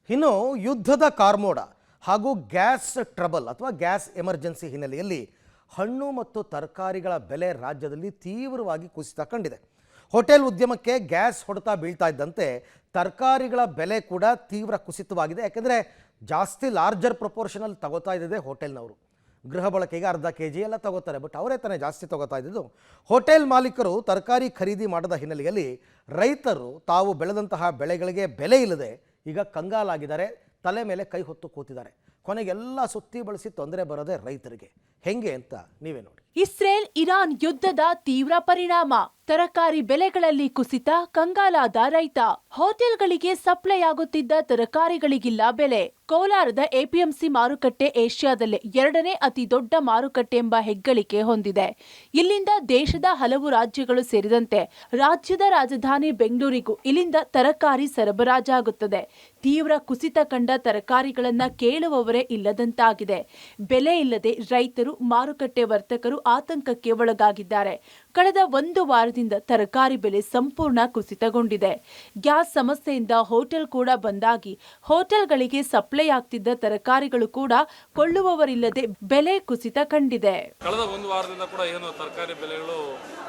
ಇನ್ನು ಯುದ್ಧದ ಕಾರ್ಮೋಡ ಹಾಗೂ ಗ್ಯಾಸ್ ಟ್ರಬಲ್ ಅಥವಾ ಗ್ಯಾಸ್ ಎಮರ್ಜೆನ್ಸಿ ಹಿನ್ನೆಲೆಯಲ್ಲಿ ಹಣ್ಣು ಮತ್ತು ತರಕಾರಿಗಳ ಬೆಲೆ ರಾಜ್ಯದಲ್ಲಿ ತೀವ್ರವಾಗಿ ಕುಸಿತ ಕಂಡಿದೆ. ಹೋಟೆಲ್ ಉದ್ಯಮಕ್ಕೆ ಗ್ಯಾಸ್ ಹೊಡೆತ ಬೀಳ್ತಾ ಇದ್ದಂತೆ ತರಕಾರಿಗಳ ಬೆಲೆ ಕೂಡ ತೀವ್ರ ಕುಸಿತವಾಗಿದೆ. ಯಾಕೆಂದರೆ ಜಾಸ್ತಿ ಲಾರ್ಜರ್ ಪ್ರಪೋರ್ಷನಲ್ಲಿ ತಗೋತಾ ಇದ್ದಿದೆ ಹೋಟೆಲ್ನವರು. ಗೃಹ ಬಳಕೆಗೆ ಅರ್ಧ ಕೆಜಿ ಎಲ್ಲ ತಗೋತಾರೆ, ಬಟ್ ಅವರೇ ತಾನೇ ಜಾಸ್ತಿ ತಗೋತಾ ಇದ್ದಿದ್ದು. ಹೋಟೆಲ್ ಮಾಲೀಕರು ತರಕಾರಿ ಖರೀದಿ ಮಾಡದ ಹಿನ್ನೆಲೆಯಲ್ಲಿ ರೈತರು ತಾವು ಬೆಳೆದಂತಹ ಬೆಳೆಗಳಿಗೆ ಬೆಲೆ ಇಲ್ಲದೆ ಈಗ ಕಂಗಾಲಾಗಿದ್ದಾರೆ, ತಲೆ ಮೇಲೆ ಕೈ ಹೊತ್ತು ಕೂತಿದ್ದಾರೆ. ಕೊನೆಗೆಲ್ಲ ಸುತ್ತಿ ಬಳಸಿ ತೊಂದರೆ ಬರೋದೇ ರೈತರಿಗೆ. ಹೆಂಗೆ ಅಂತ ನೀವೇ ನೋಡಿ. ಇಸ್ರೇಲ್ ಇರಾನ್ ಯುದ್ಧದ ತೀವ್ರ ಪರಿಣಾಮ, ತರಕಾರಿ ಬೆಲೆಗಳಲ್ಲಿ ಕುಸಿತ, ಕಂಗಾಲಾದ ರೈತ. ಹೋಟೆಲ್ಗಳಿಗೆ ಸಪ್ಲೈ ಆಗುತ್ತಿದ್ದ ತರಕಾರಿಗಳಿಗಿಲ್ಲ ಬೆಲೆ. ಕೋಲಾರದ ಎಪಿಎಂಸಿ ಮಾರುಕಟ್ಟೆ ಏಷ್ಯಾದಲ್ಲೇ 2ನೇ ಅತಿ ದೊಡ್ಡ ಮಾರುಕಟ್ಟೆ ಎಂಬ ಹೆಗ್ಗಳಿಕೆ ಹೊಂದಿದೆ. ಇಲ್ಲಿಂದ ದೇಶದ ಹಲವು ರಾಜ್ಯಗಳು ಸೇರಿದಂತೆ ರಾಜ್ಯದ ರಾಜಧಾನಿ ಬೆಂಗಳೂರಿಗೂ ಇಲ್ಲಿಂದ ತರಕಾರಿ ಸರಬರಾಜಾಗುತ್ತದೆ. ತೀವ್ರ ಕುಸಿತ ಕಂಡ ತರಕಾರಿಗಳನ್ನ ಕೇಳುವವರೇ ಇಲ್ಲದಂತಾಗಿದೆ. ಬೆಲೆ ಇಲ್ಲದೆ ರೈತರು, ಮಾರುಕಟ್ಟೆ ವರ್ತಕರು ಆತಂಕಕ್ಕೆ ಒಳಗಾಗಿದ್ದಾರೆ. ಕಳೆದ 1 ವಾರದಿಂದ ತರಕಾರಿ ಬೆಲೆ ಸಂಪೂರ್ಣ ಕುಸಿತಗೊಂಡಿದೆ. ಗ್ಯಾಸ್ ಸಮಸ್ಯೆಯಿಂದ ಹೋಟೆಲ್ ಕೂಡ ಬಂದಾಗಿ ಹೋಟೆಲ್ಗಳಿಗೆ ಸಪ್ಲೈ ಆಗ್ತಿದ್ದ ತರಕಾರಿಗಳು ಕೂಡ ಕೊಳ್ಳುವವರಿಲ್ಲದೆ ಬೆಲೆ ಕುಸಿತ ಕಂಡಿದೆ. ಕಳೆದ 1 ವಾರದಿಂದ ಕೂಡ ಏನು ತರಕಾರಿ ಬೆಲೆಗಳು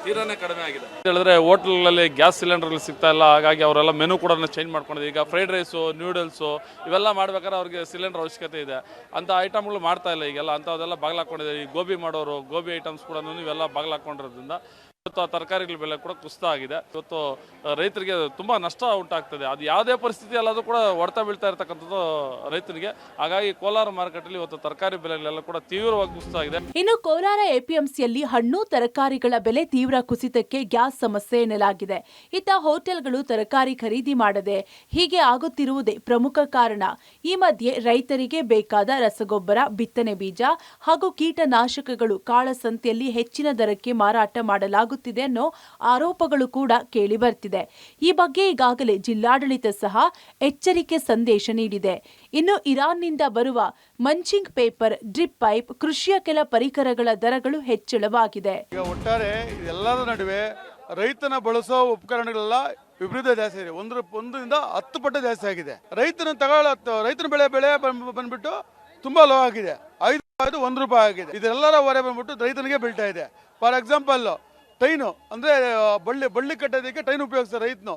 ತೀರಾನೇ ಕಡಿಮೆ ಆಗಿದೆ. ಹೇಳಿದ್ರೆ ಹೋಟೆಲ್ಗಳಲ್ಲಿ ಗ್ಯಾಸ್ ಸಿಲಿಂಡರ್ಗಳು ಸಿಗ್ತಾ ಇಲ್ಲ, ಹಾಗಾಗಿ ಅವರೆಲ್ಲ ಮೆನು ಕೂಡ ಚೇಂಜ್ ಮಾಡ್ಕೊಂಡಿದೆ. ಈಗ ಫ್ರೈಡ್ ರೈಸು, ನ್ಯೂಡಲ್ಸು ಇವೆಲ್ಲ ಮಾಡ್ಬೇಕಾದ್ರೆ ಅವ್ರಿಗೆ ಸಿಲಿಂಡರ್ ಅವಶ್ಯಕತೆ ಇದೆ. ಅಂತ ಐಟಮ್ಗಳು ಮಾಡ್ತಾ ಇಲ್ಲ ಈಗೆಲ್ಲ, ಅಂಥದ್ದೆಲ್ಲ ಬಾಗಿಲಾಕೊಂಡಿದೆ. ಈ ಗೋಬಿ ಮಾಡೋರು, ಗೋಬಿ ಐಟಮ್ಸ್ ಕೂಡ ಇವೆಲ್ಲ ಬಾಗಿಲಾಕೊಂಡಿರೋದ್ರಿಂದ ಇವತ್ತು ಆ ತರಕಾರಿಗಳ ಬೆಲೆ ಕೂಡ ಕುಸಿತ ಆಗಿದೆ. ಇವತ್ತು ರೈತರಿಗೆ ತುಂಬಾ ನಷ್ಟ ಉಂಟಾಗ್ತದೆ. ಅದು ಯಾವುದೇ ಪರಿಸ್ಥಿತಿ ಅಲ್ಲದು ಕೂಡ ಹೊಡೆತ ಬೀಳ್ತಾ ಇರತಕ್ಕಂಥದ್ದು ರೈತರಿಗೆ. ಹಾಗಾಗಿ ಕೋಲಾರ ಮಾರುಕಟ್ಟೆಯಲ್ಲಿ ಇವತ್ತು ತರಕಾರಿ ಬೆಲೆಗಳೆಲ್ಲ ಕೂಡ ತೀವ್ರವಾಗಿ ಕುಸಿತ ಆಗಿದೆ. ಇನ್ನು ಕೋಲಾರ ಎಪಿಎಂಸಿಯಲ್ಲಿ ಹಣ್ಣು ತರಕಾರಿಗಳ ಬೆಲೆ ತೀವ್ರ ಕುಸಿತಕ್ಕೆ ಗ್ಯಾಸ್ ಸಮಸ್ಯೆ ಎನ್ನಲಾಗಿದೆ. ಇತ್ತ ಹೋಟೆಲ್ಗಳು ತರಕಾರಿ ಖರೀದಿ ಮಾಡದೆ ಹೀಗೆ ಆಗುತ್ತಿರುವುದೇ ಪ್ರಮುಖ ಕಾರಣ. ಈ ಮಧ್ಯೆ ರೈತರಿಗೆ ಬೇಕಾದ ರಸಗೊಬ್ಬರ, ಬಿತ್ತನೆ ಬೀಜ ಹಾಗೂ ಕೀಟನಾಶಕಗಳು ಕಾಳಸಂತೆಯಲ್ಲಿ ಹೆಚ್ಚಿನ ದರಕ್ಕೆ ಮಾರಾಟ ಮಾಡಲಾಗುತ್ತಿದೆ ಅನ್ನೋ ಆರೋಪಗಳು ಕೂಡ ಕೇಳಿ ಬರ್ತಿದೆ. ಈ ಬಗ್ಗೆ ಈಗಾಗಲೇ ಜಿಲ್ಲಾಡಳಿತ ಸಹ ಎಚ್ಚರಿಕೆ ಸಂದೇಶ ನೀಡಿದೆ. ಇನ್ನು ಇರಾನ್ನಿಂದ ಬರುವ ಮಂಚಿಂಗ್ ಪೇಪರ್, ಡ್ರಿಪ್ ಪೈಪ್, ಕೃಷಿಯ ಕೆಲ ಪರಿಕರಗಳ ದರಗಳು ಹೆಚ್ಚಳವಾಗಿದೆ. ಈಗ ಒಟ್ಟಾರೆ ಇದೆಲ್ಲದರ ನಡುವೆ ರೈತನ ಬಳಸೋ ಉಪಕರಣಗಳೆಲ್ಲ ವಿಪರೀತ ಜಾಸ್ತಿ ಇದೆ. 1ರಿಂದ 10 ಪಟ್ಟು ಜಾಸ್ತಿ ಆಗಿದೆ. ರೈತನ ಬೆಳೆ ಬಂದ್ಬಿಟ್ಟು ತುಂಬಾ ಲೋ ಆಗಿದೆ. 5 ರೂಪಾಯಿ 1 ರೂಪಾಯಿ ಆಗಿದೆ. ಇದೆಲ್ಲರ ಹೊರೆ ಬಂದ್ಬಿಟ್ಟು ರೈತನಿಗೆ ಬೀಳ್ತಾ ಇದೆ. ಫಾರ್ ಎಕ್ಸಾಂಪಲ್ ಟೈನು ಅಂದ್ರೆ ಬಳ್ಳಿ ಕಟ್ಟೋದಕ್ಕೆ ಟೈನ್ ಉಪಯೋಗಿಸ್ತಾರೆ ರೈತನು.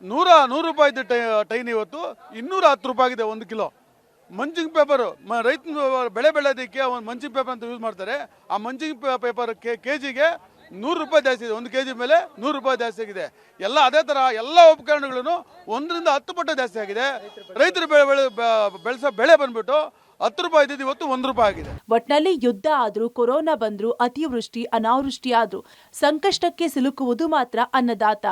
100 ರೂಪಾಯಿ ಇದ್ದ ಟೈನ್ ಇವತ್ತು 210 ರೂಪಾಯಿ ಆಗಿದೆ 1 ಕಿಲೋ. ಮಂಚಿಂಗ್ ಪೇಪರ್ ರೈತನ ಬೆಳೆ ಬೆಳೆಯೋದಕ್ಕೆ ಒಂದು ಮಂಚಿಂಗ್ ಪೇಪರ್ ಅಂತ ಯೂಸ್ ಮಾಡ್ತಾರೆ. ಆ ಮಂಚಿಂಗ್ ಪೇಪರ್ ಕೆಜಿಗೆ 100 ರೂಪಾಯಿ ಜಾಸ್ತಿ ಇದೆ. 1 ಕೆಜಿ ಮೇಲೆ 100 ರೂಪಾಯಿ ಜಾಸ್ತಿ ಆಗಿದೆ. ಎಲ್ಲ ಅದೇ ತರ ಎಲ್ಲ ಉಪಕರಣಗಳನ್ನು 1ರಿಂದ 10 ಪಟ್ಟು ಜಾಸ್ತಿ ಆಗಿದೆ. ರೈತರು ಬೆಳೆಸೋ ಬೆಳೆ ಬಂದ್ಬಿಟ್ಟು 10 ರೂಪಾಯಿ ಇದ್ದಿದ್ದು ಇವತ್ತು 1 ರೂಪಾಯಿ ಆಗಿದೆ. ಒಟ್ನಲ್ಲಿ ಯುದ್ಧ ಆದ್ರೂ, ಕೊರೋನಾ ಬಂದ್ರು, ಅತಿವೃಷ್ಟಿ ಅನಾವೃಷ್ಟಿ ಆದ್ರೂ ಸಂಕಷ್ಟಕ್ಕೆ ಸಿಲುಕುವುದು ಮಾತ್ರ ಅನ್ನದಾತ.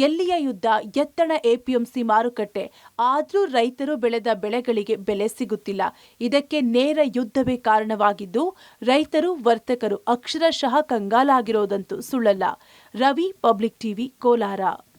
ಎಲ್ಲಿಯ ಯುದ್ಧ, ಎತ್ತಣ ಎಪಿಎಂಸಿ ಮಾರುಕಟ್ಟೆ ಆದ್ರೂ ರೈತರು ಬೆಳೆದ ಬೆಳೆಗಳಿಗೆ ಬೆಲೆ ಸಿಗುತ್ತಿಲ್ಲ. ಇದಕ್ಕೆ ನೇರ ಯುದ್ಧವೇ ಕಾರಣವಾಗಿದ್ದು ರೈತರು, ವರ್ತಕರು ಅಕ್ಷರಶಃ ಕಂಗಾಲಾಗಿರೋದಂತೂ ಸುಳ್ಳಲ್ಲ. Ravi, public TV, Kolar.